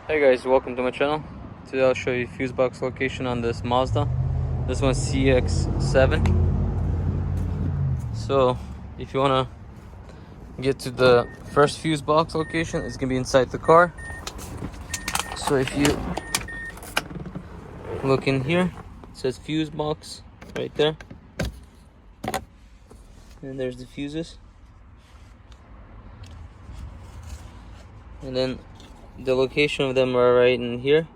Hey guys, welcome to my channel. Today I'll show you fuse box location on this Mazda. This one's CX-7. So if you want to get to the first fuse box location, it's going to be inside the car. So if you look in here, it says fuse box right there. And there's the fuses. And then the location of them are right in here.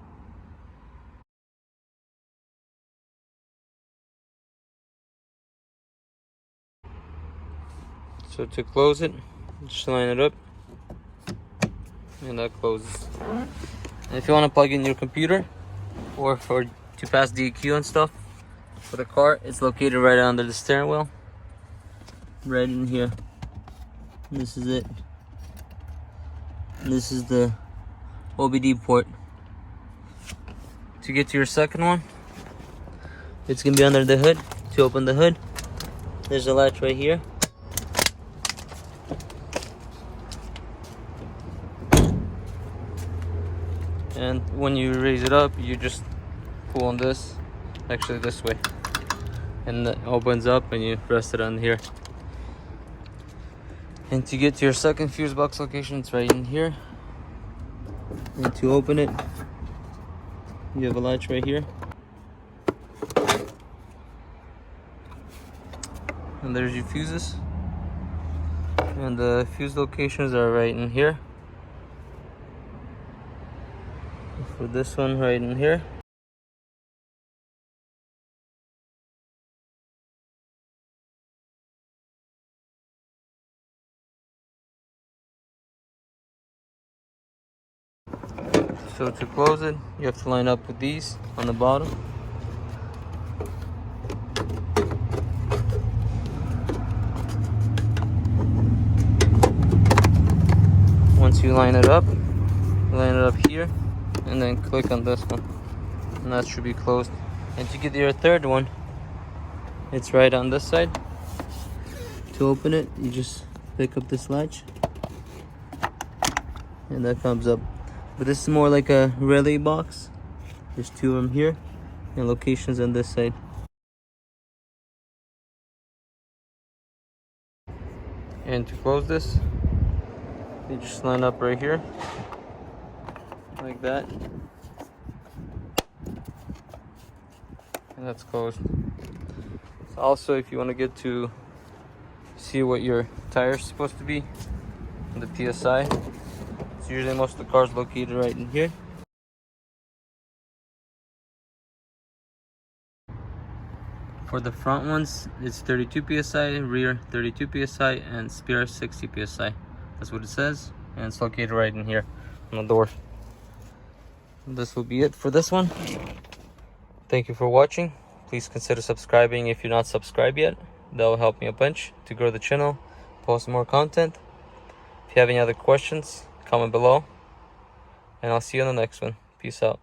So to close it, just line it up, and that closes. And if you want to plug in your computer, or to pass DEQ and stuff for the car, it's located right under the steering wheel, right in here. This is it. This is the OBD port. To get to your second one, it's gonna be under the hood. To open the hood, there's a latch right here. And when you raise it up, you just pull on this, actually this way, and it opens up and you rest it on here. And to get to your second fuse box location, it's right in here. And to open it, you have a latch right here. And there's your fuses. And the fuse locations are right in here. For this one, right in here. So to close it, you have to line up with these on the bottom. Once you line it up here, and then click on this one, and that should be closed. And to get your third one, it's right on this side. To open it, you just pick up this latch, and that comes up. But this is more like a relay box. There's two of them here, and locations on this side. And to close this, you just line up right here, like that. And that's closed. So also, if you want to get to see what your tire is supposed to be, the PSI, it's usually most of the cars located right in here. For the front ones, it's 32 psi, rear 32 psi, and spare 60 psi. That's what it says, and it's located right in here on the door. This will be it for this one. Thank you for watching. Please consider subscribing if you're not subscribed yet. That will help me a bunch to grow the channel, post more content. If you have any other questions, comment below, and I'll see you on the next one. Peace out.